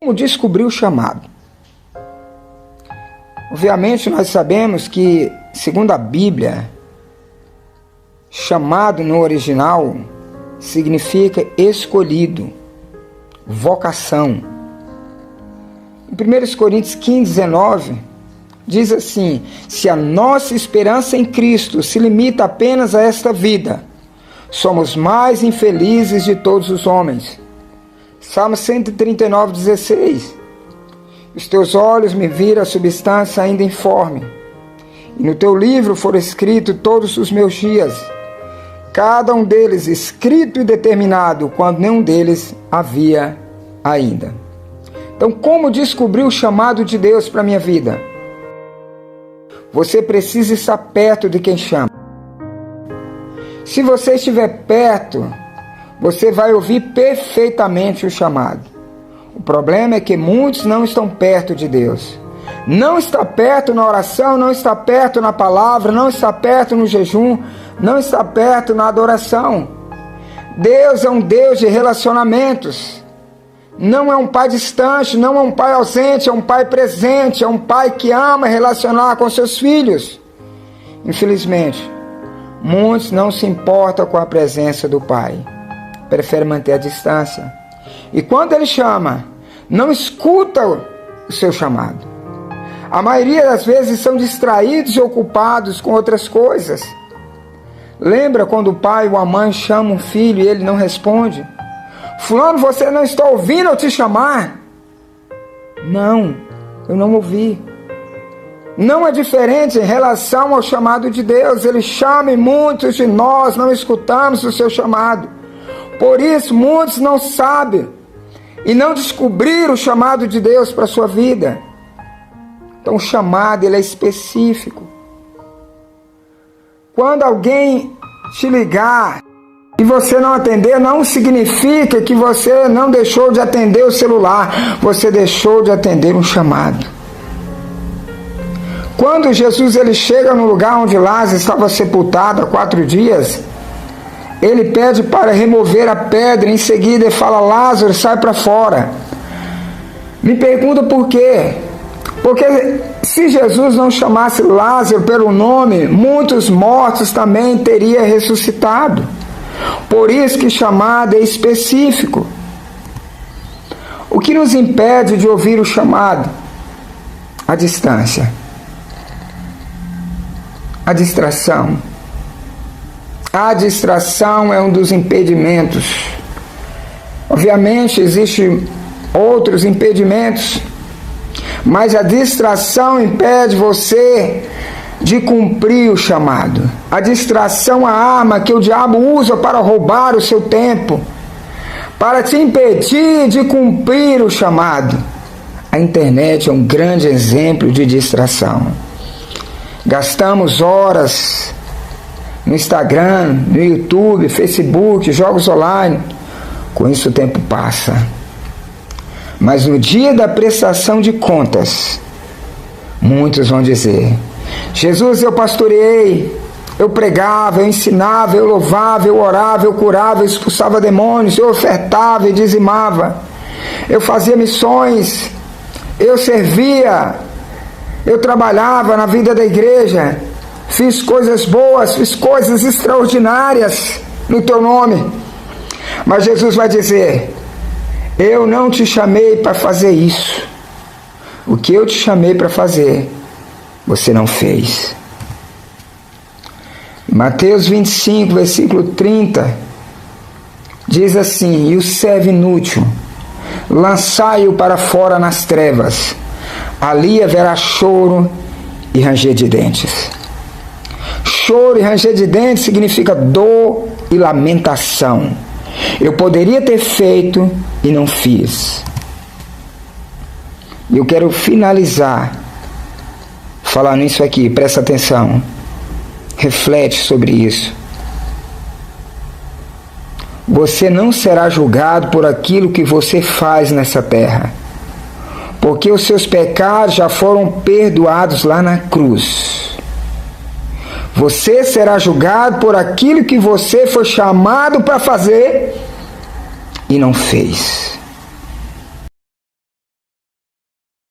Como descobrir o chamado? Obviamente nós sabemos que, segundo a Bíblia, chamado no original significa escolhido, vocação. Em 1 Coríntios 15, 19, diz assim: se a nossa esperança em Cristo se limita apenas a esta vida, somos mais infelizes de todos os homens. Salmo 139, 16. Os teus olhos me viram a substância ainda informe, e no teu livro foram escritos todos os meus dias, cada um deles escrito e determinado, quando nenhum deles havia ainda. Então, como descobrir o chamado de Deus para a minha vida? Você precisa estar perto de quem chama. Se você estiver perto, você vai ouvir perfeitamente o chamado. O problema é que muitos não estão perto de Deus. Não está perto na oração, não está perto na palavra, não está perto no jejum, não está perto na adoração. Deus é um Deus de relacionamentos. Não é um pai distante, não é um pai ausente, é um pai presente, é um pai que ama relacionar com seus filhos. Infelizmente, muitos não se importam com a presença do pai. Prefere manter a distância. E quando ele chama, não escuta o seu chamado. A maioria das vezes são distraídos e ocupados com outras coisas. Lembra quando o pai ou a mãe chamam um filho e ele não responde? Fulano, você não está ouvindo eu te chamar? Não, eu não ouvi. Não é diferente em relação ao chamado de Deus. Ele chama e muitos de nós não escutamos o seu chamado. Por isso, muitos não sabem e não descobriram o chamado de Deus para a sua vida. Então, o chamado ele é específico. Quando alguém te ligar e você não atender, não significa que você não deixou de atender o celular. Você deixou de atender um chamado. Quando Jesus ele chega no lugar onde Lázaro estava sepultado há 4 dias, ele pede para remover a pedra, em seguida ele fala: Lázaro, sai para fora. Me pergunta por quê? Porque se Jesus não chamasse Lázaro pelo nome, muitos mortos também teriam ressuscitado. Por isso que chamado é específico. O que nos impede de ouvir o chamado? A distância. A distração. A distração é um dos impedimentos. Obviamente, existem outros impedimentos, mas a distração impede você de cumprir o chamado. A distração é a arma que o diabo usa para roubar o seu tempo, para te impedir de cumprir o chamado. A internet é um grande exemplo de distração. Gastamos horas no Instagram, no YouTube, Facebook, jogos online. Com isso o tempo passa. Mas no dia da prestação de contas, muitos vão dizer: Jesus, eu pastoreei, eu pregava, eu ensinava, eu louvava, eu orava, eu curava, eu expulsava demônios, eu ofertava e dizimava, eu fazia missões, eu servia, eu trabalhava na vida da igreja, fiz coisas boas, fiz coisas extraordinárias no teu nome. Mas Jesus vai dizer: eu não te chamei para fazer isso. O que eu te chamei para fazer, você não fez. Mateus 25, versículo 30, diz assim: e o servo inútil, lançai-o para fora nas trevas, ali haverá choro e ranger de dentes. Choro e ranger de dentes significa dor e lamentação. Eu poderia ter feito e não fiz. E eu quero finalizar falando isso aqui, presta atenção. Reflete sobre isso. Você não será julgado por aquilo que você faz nessa terra, porque os seus pecados já foram perdoados lá na cruz. Você será julgado por aquilo que você foi chamado para fazer e não fez.